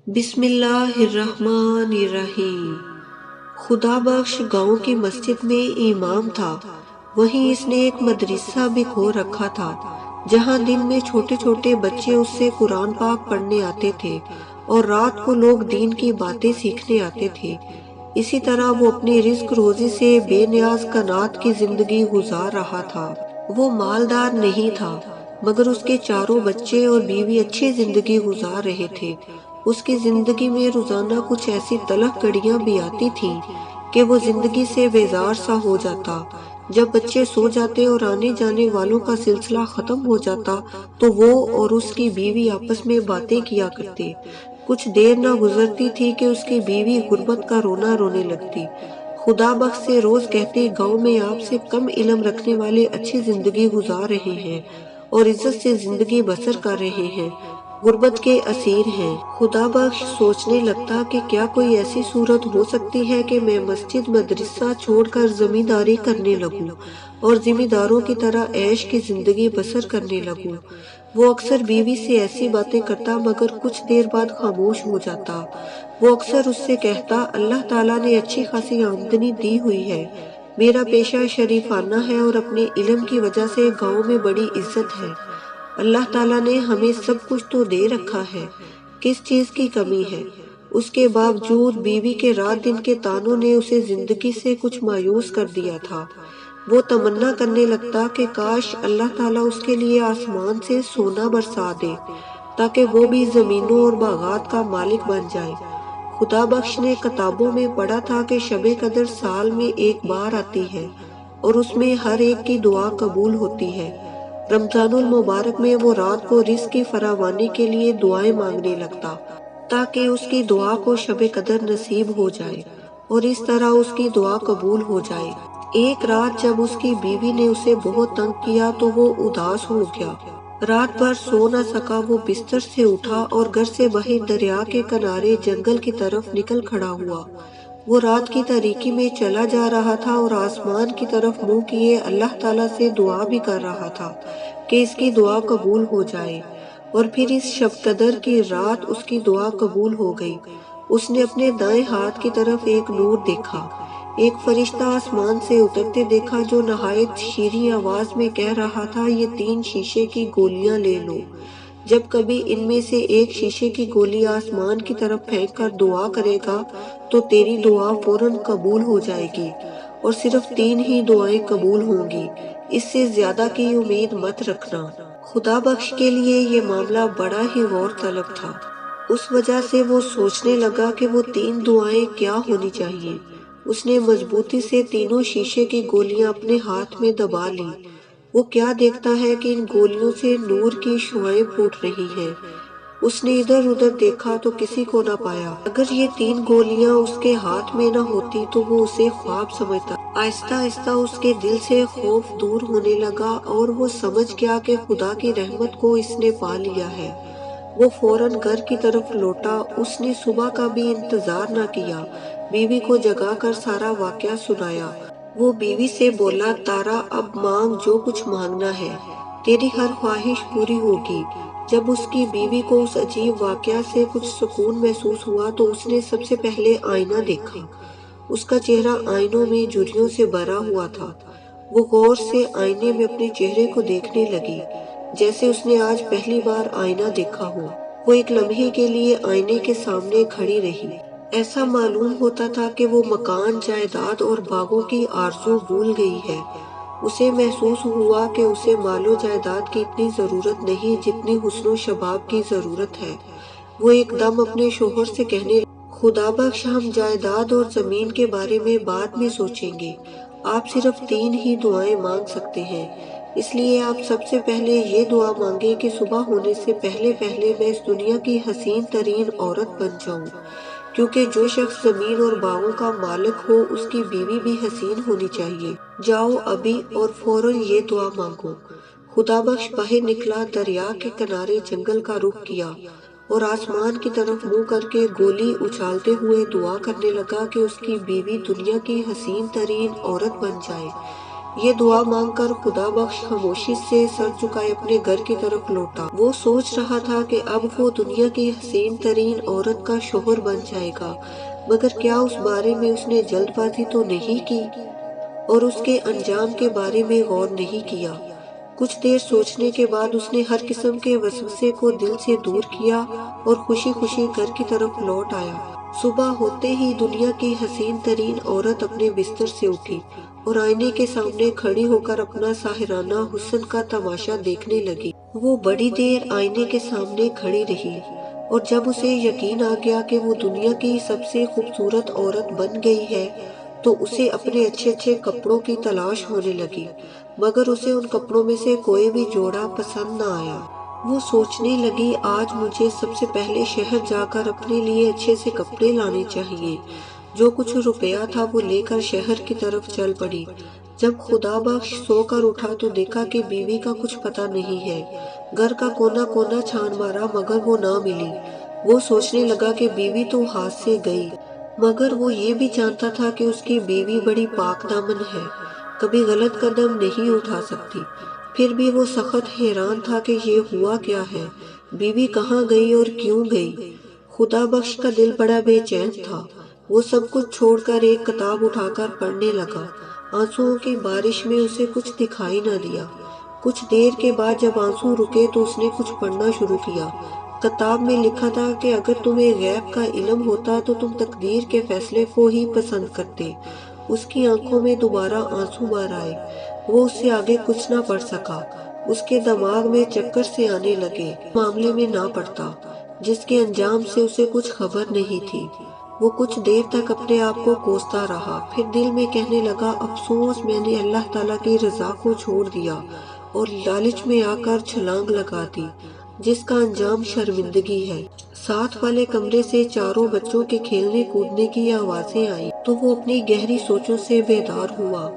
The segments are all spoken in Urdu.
بسم اللہ الرحمن الرحیم۔ خدا بخش گاؤں کی مسجد میں امام تھا، وہیں اس نے ایک مدرسہ بھی کھول رکھا تھا جہاں دن میں چھوٹے چھوٹے بچے اس سے قرآن پاک پڑھنے آتے تھے اور رات کو لوگ دین کی باتیں سیکھنے آتے تھے۔ اسی طرح وہ اپنی رزق روزی سے بے نیاز قناعت کی زندگی گزار رہا تھا۔ وہ مالدار نہیں تھا مگر اس کے چاروں بچے اور بیوی اچھی زندگی گزار رہے تھے۔ اس کی زندگی میں روزانہ کچھ ایسی تلخ گھڑیاں بھی آتی تھیں کہ وہ زندگی سے بیزار سا ہو جاتا۔ جب بچے سو جاتے اور آنے جانے والوں کا سلسلہ ختم ہو جاتا تو وہ اور اس کی بیوی آپس میں باتیں کیا کرتے۔ کچھ دیر نہ گزرتی تھی کہ اس کی بیوی غربت کا رونا رونے لگتی۔ خدا بخش سے روز کہتے، گاؤں میں آپ سے کم علم رکھنے والے اچھی زندگی گزار رہے ہیں اور عزت سے زندگی بسر کر رہے ہیں، غربت کے اسیر ہیں۔ خدا بخش سوچنے لگتا کہ کیا کوئی ایسی صورت ہو سکتی ہے کہ میں مسجد مدرسہ چھوڑ کر زمینداری کرنے لگوں اور زمینداروں کی طرح عیش کی زندگی بسر کرنے لگوں۔ وہ اکثر بیوی سے ایسی باتیں کرتا مگر کچھ دیر بعد خاموش ہو جاتا۔ وہ اکثر اس سے کہتا، اللہ تعالیٰ نے اچھی خاصی آمدنی دی ہوئی ہے، میرا پیشہ شریفانہ ہے اور اپنے علم کی وجہ سے گاؤں میں بڑی عزت ہے۔ اللہ تعالیٰ نے ہمیں سب کچھ تو دے رکھا ہے، کس چیز کی کمی ہے؟ اس کے باوجود بیوی کے رات دن کے طعنوں نے اسے زندگی سے کچھ مایوس کر دیا تھا۔ وہ تمنا کرنے لگتا کہ کاش اللہ تعالیٰ اس کے لیے آسمان سے سونا برسا دے تاکہ وہ بھی زمینوں اور باغات کا مالک بن جائے۔ خدا بخش نے کتابوں میں پڑھا تھا کہ شب قدر سال میں ایک بار آتی ہے اور اس میں ہر ایک کی دعا قبول ہوتی ہے۔ رمضان المبارک میں وہ رات کو رزق کی فراوانی کے لیے دعائیں مانگنے لگتا تاکہ اس کی دعا کو شب قدر نصیب ہو جائے اور اس طرح اس کی دعا قبول ہو جائے۔ ایک رات جب اس کی بیوی نے اسے بہت تنگ کیا تو وہ اداس ہو گیا۔ رات بھر سو نہ سکا، وہ بستر سے اٹھا اور گھر سے باہر دریا کے کنارے جنگل کی طرف نکل کھڑا ہوا۔ وہ رات کی تاریکی میں چلا جا رہا تھا اور آسمان کی طرف منہ کیے اللہ تعالیٰ سے دعا بھی کر رہا تھا کہ اس کی دعا قبول ہو جائے۔ اور پھر اس شب قدر کی رات اس کی دعا قبول ہو گئی۔ اس نے اپنے دائیں ہاتھ کی طرف ایک نور دیکھا، ایک فرشتہ آسمان سے اترتے دیکھا جو نہایت شیریں آواز میں کہہ رہا تھا، یہ 3 شیشے کی گولیاں لے لو، جب کبھی ان میں سے ایک شیشے کی گولی آسمان کی طرف پھینک کر دعا کرے گا تو تیری دعا فوراً قبول ہو جائے گی، اور صرف 3 ہی دعائیں قبول ہوں گی، اس سے زیادہ کی امید مت رکھنا۔ خدا بخش کے لیے یہ معاملہ بڑا ہی غور طلب تھا۔ اس وجہ سے وہ سوچنے لگا کہ وہ 3 دعائیں کیا ہونی چاہیے۔ اس نے مضبوطی سے تینوں شیشے کی گولیاں اپنے ہاتھ میں دبا لی۔ وہ کیا دیکھتا ہے کہ ان گولیوں سے نور کی شعاعیں پھوٹ رہی ہیں۔ اس نے ادھر ادھر دیکھا تو کسی کو نہ پایا۔ اگر یہ 3 گولیاں اس کے ہاتھ میں نہ ہوتی تو وہ اسے خواب سمجھتا۔ آہستہ آہستہ اس کے دل سے خوف دور ہونے لگا اور وہ سمجھ گیا کہ خدا کی رحمت کو اس نے پا لیا ہے۔ وہ فوراً گھر کی طرف لوٹا۔ اس نے صبح کا بھی انتظار نہ کیا، بیوی کو جگا کر سارا واقعہ سنایا۔ وہ بیوی سے بولا، تارا اب مانگ جو کچھ مانگنا ہے، تیری ہر خواہش پوری ہوگی۔ جب اس کی بیوی کو اس عجیب واقعہ سے کچھ سکون محسوس ہوا تو اس نے سب سے پہلے آئینہ دیکھا۔ اس کا چہرہ آئینوں میں جھریوں سے بھرا ہوا تھا۔ وہ غور سے آئینے میں اپنے چہرے کو دیکھنے لگی جیسے اس نے آج پہلی بار آئینہ دیکھا ہو۔ وہ ایک لمحے کے لیے آئینے کے سامنے کھڑی رہی۔ ایسا معلوم ہوتا تھا کہ وہ مکان، جائیداد اور باغوں کی آرزو بھول گئی ہے۔ اسے محسوس ہوا کہ اسے مال و جائیداد کی اتنی ضرورت نہیں جتنی حسن و شباب کی ضرورت ہے۔ وہ ایک دم اپنے شوہر سے کہنے لگی، خدا بخش ہم جائیداد اور زمین کے بارے میں بعد میں سوچیں گے، آپ صرف 3 ہی دعائیں مانگ سکتے ہیں، اس لیے آپ سب سے پہلے یہ دعا مانگیں کہ صبح ہونے سے پہلے پہلے میں اس دنیا کی حسین ترین عورت بن جاؤں، کیونکہ جو شخص زمین اور باغوں کا مالک ہو اس کی بیوی بھی حسین ہونی چاہیے۔ جاؤ ابھی اور فوراً یہ دعا مانگو۔ خدا بخش باہر نکلا، دریا کے کنارے جنگل کا رخ کیا اور آسمان کی طرف منہ کر کے گولی اچھالتے ہوئے دعا کرنے لگا کہ اس کی بیوی دنیا کی حسین ترین عورت بن جائے۔ یہ دعا مانگ کر خدا بخش خاموشی سے سر جھکائے اپنے گھر کی طرف لوٹا۔ وہ سوچ رہا تھا کہ اب وہ دنیا کی حسین ترین عورت کا شوہر بن جائے گا، مگر کیا اس بارے میں اس نے جلد بازی تو نہیں کی اور اس کے انجام کے بارے میں غور نہیں کیا۔ کچھ دیر سوچنے کے بعد اس نے ہر قسم کے وسوسے کو دل سے دور کیا اور خوشی خوشی گھر کی طرف لوٹ آیا۔ صبح ہوتے ہی دنیا کی حسین ترین عورت اپنے بستر سے اٹھی اور آئینے کے سامنے کھڑی ہو کر اپنا ساحرانہ حسن کا تماشا دیکھنے لگی۔ وہ بڑی دیر آئینے کے سامنے کھڑی رہی اور جب اسے یقین آ گیا کہ وہ دنیا کی سب سے خوبصورت عورت بن گئی ہے تو اسے اپنے اچھے اچھے کپڑوں کی تلاش ہونے لگی، مگر اسے ان کپڑوں میں سے کوئی بھی جوڑا پسند نہ آیا۔ وہ سوچنے لگی آج مجھے سب سے پہلے شہر جا کر اپنے لیے اچھے سے کپڑے لانے چاہیے۔ جو کچھ روپیہ تھا وہ لے کر شہر کی طرف چل پڑی۔ جب خدا بخش سو کر اٹھا تو دیکھا کہ بیوی کا کچھ پتہ نہیں ہے۔ گھر کا کونا کونا چھان مارا مگر وہ نہ ملی۔ وہ سوچنے لگا کہ بیوی تو ہاتھ سے گئی، مگر وہ یہ بھی جانتا تھا کہ اس کی بیوی بڑی پاک دامن ہے، کبھی غلط قدم نہیں اٹھا سکتی۔ پھر بھی وہ سخت حیران تھا کہ یہ ہوا کیا ہے، بیوی کہاں گئی اور کیوں گئی۔ خدا بخش کا دل بڑا بے چین تھا۔ وہ سب کچھ چھوڑ کر ایک کتاب اٹھا کر پڑھنے لگا۔ آنسوؤں کی بارش میں اسے کچھ دکھائی نہ دیا۔ کچھ دیر کے بعد جب آنسو رکے تو اس نے کچھ پڑھنا شروع کیا۔ کتاب میں لکھا تھا کہ اگر تمہیں غیب کا علم ہوتا تو تم تقدیر کے فیصلے کو ہی پسند کرتے۔ اس کی آنکھوں میں دوبارہ آنسو بھر آئے۔ وہ اس سے آگے کچھ نہ پڑھ سکا۔ اس کے دماغ میں چکر سے آنے لگے۔ معاملے میں نہ پڑتا جس کے انجام سے اسے کچھ خبر نہیں تھی۔ وہ کچھ دیر تک اپنے آپ کو کوستا رہا، پھر دل میں کہنے لگا افسوس میں نے اللہ تعالیٰ کی رضا کو چھوڑ دیا اور لالچ میں آ کر چھلانگ لگا دی، جس کا انجام شرمندگی ہے۔ ساتھ والے کمرے سے چاروں بچوں کے کھیلنے کودنے کی آوازیں آئیں تو وہ اپنی گہری سوچوں سے بیدار ہوا۔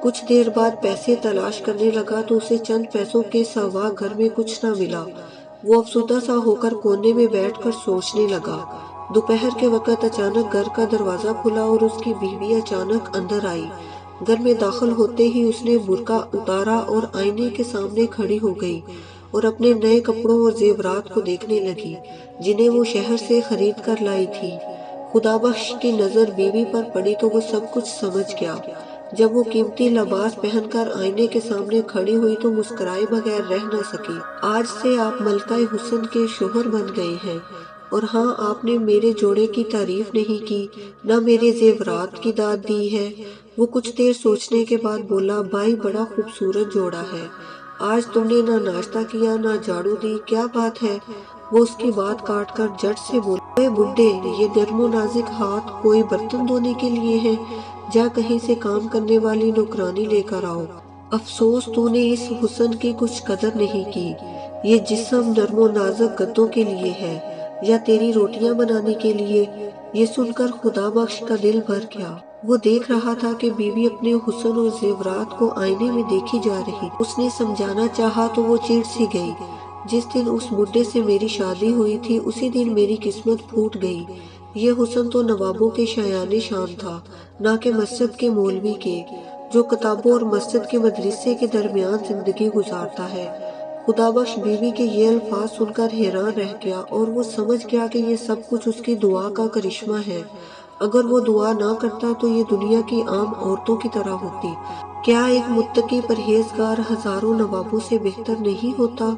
کچھ دیر بعد پیسے تلاش کرنے لگا تو اسے چند پیسوں کے سوا گھر میں کچھ نہ ملا۔ وہ افسردہ سا ہو کر کونے میں بیٹھ کر سوچنے لگا۔ دوپہر کے وقت اچانک گھر کا دروازہ کھلا اور اس کی بیوی اچانک اندر آئی۔ گھر میں داخل ہوتے ہی اس نے برقع اتارا اور آئینے کے سامنے کھڑی ہو گئی اور اپنے نئے کپڑوں اور زیورات کو دیکھنے لگی جنہیں وہ شہر سے خرید کر لائی تھی۔ خدا بخش کی نظر بیوی پر پڑی تو وہ سب کچھ سمجھ گیا۔ جب وہ قیمتی لباس پہن کر آئینے کے سامنے کھڑی ہوئی تو مسکرائے بغیر رہ نہ سکی۔ آج سے آپ ملکہ حسن کے شوہر بن گئے ہیں، اور ہاں آپ نے میرے جوڑے کی تعریف نہیں کی، نہ میرے زیورات کی داد دی ہے۔ وہ کچھ دیر سوچنے کے بعد بولا بھائی بڑا خوبصورت جوڑا ہے، آج تم نے نہ ناشتہ کیا نہ جھاڑو دی، کیا بات ہے؟ وہ اس کی بات کاٹ کر جھٹ سے بولا اے بڈھے، یہ نرم و نازک ہاتھ کوئی برتن دھونے کے لیے ہے؟ جا کہیں سے کام کرنے والی نوکرانی لے کر آؤ۔ افسوس تو نے اس حسن کی کچھ قدر نہیں کی۔ یہ جسم نرم و نازک گدوں کے لیے ہے یا تیری روٹیاں بنانے کے لیے؟ یہ سن کر خدا بخش کا دل بھر گیا۔ وہ دیکھ رہا تھا کہ بیوی اپنے حسن اور زیورات کو آئینے میں دیکھی جا رہی۔ اس نے سمجھانا چاہا تو وہ چڑ سی گئی۔ جس دن اس بڈھے سے میری شادی ہوئی تھی اسی دن میری قسمت پھوٹ گئی۔ یہ حسن تو نوابوں کے شایان شان تھا، نہ کہ مسجد کے مولوی کے، جو کتابوں اور مسجد کے مدرسے کے درمیان زندگی گزارتا ہے۔ خدا بخش بیوی کے یہ الفاظ سن کر حیران رہ گیا اور وہ سمجھ گیا کہ یہ سب کچھ اس کی دعا کا کرشمہ ہے۔ اگر وہ دعا نہ کرتا تو یہ دنیا کی عام عورتوں کی طرح ہوتی۔ کیا ایک متقی پرہیزگار ہزاروں نوابوں سے بہتر نہیں ہوتا؟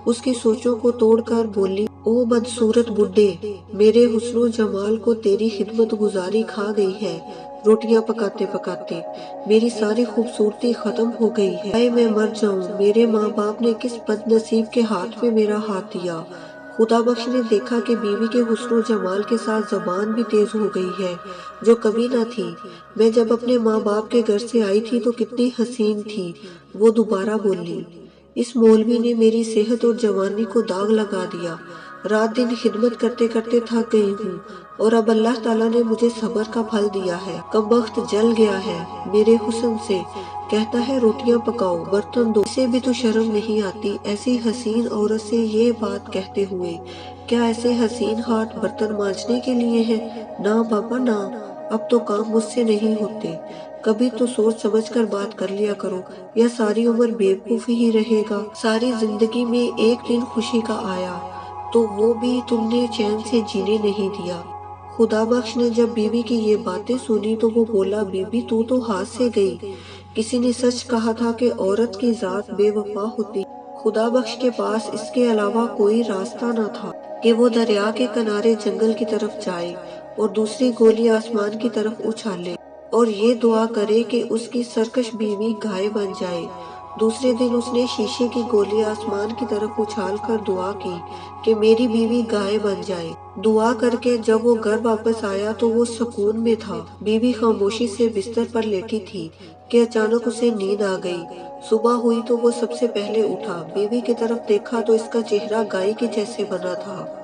اس کی سوچوں کو توڑ کر بولی او بدصورت بڈھے، میرے حسن و جمال کو تیری خدمت گزاری کھا گئی ہے۔ روٹیاں پکاتے پکاتے میری ساری خوبصورتی ختم ہو گئی ہے۔ اے میں مر جاؤں، میرے ماں باپ نے کس بد نصیب کے ہاتھ میں میرا ہاتھ دیا۔ خدا بخش نے دیکھا کہ بیوی کے حسن و جمال کے ساتھ زبان بھی تیز ہو گئی ہے، جو کبھی نہ تھی۔ میں جب اپنے ماں باپ کے گھر سے آئی تھی تو کتنی حسین تھی۔ وہ دوبارہ بولی اس مولوی نے میری صحت اور جوانی کو داغ لگا دیا۔ رات دن خدمت کرتے کرتے تھک گئی ہوں اور اب اللہ تعالیٰ نے مجھے صبر کا پھل دیا ہے۔ کمبخت جل گیا ہے میرے حسن سے، کہتا ہے روٹیاں پکاؤ برتن دھو، اسے بھی تو شرم نہیں آتی ایسی حسین عورت سے یہ بات کہتے ہوئے؟ کیا ایسے حسین ہاتھ برتن مانجنے کے لیے ہیں؟ نہ بابا نہ، اب تو کام مجھ سے نہیں ہوتے۔ کبھی تو سوچ سمجھ کر بات کر لیا کرو، یا ساری عمر بیوقوفی ہی رہے گا۔ ساری زندگی میں ایک دن خوشی کا آیا تو وہ بھی تم نے چین سے جینے نہیں دیا۔ خدا بخش نے جب بیوی کی یہ باتیں سنی تو وہ بولا، بیوی تو ہاتھ سے گئی۔ کسی نے سچ کہا تھا کہ عورت کی ذات بے وفا ہوتی۔ خدا بخش کے پاس اس کے علاوہ کوئی راستہ نہ تھا کہ وہ دریا کے کنارے جنگل کی طرف جائے اور دوسری گولی آسمان کی طرف اچھالے اور یہ دعا کرے کہ اس کی سرکش بیوی گائے بن جائے۔ دوسرے دن اس نے شیشے کی گولی آسمان کی طرف اچھال کر دعا کی کہ میری بیوی گائے بن جائے۔ دعا کر کے جب وہ گھر واپس آیا تو وہ سکون میں تھا۔ بیوی خاموشی سے بستر پر لیٹی تھی کہ اچانک اسے نیند آ گئی۔ صبح ہوئی تو وہ سب سے پہلے اٹھا، بیوی کی طرف دیکھا تو اس کا چہرہ گائے کے جیسے بنا تھا۔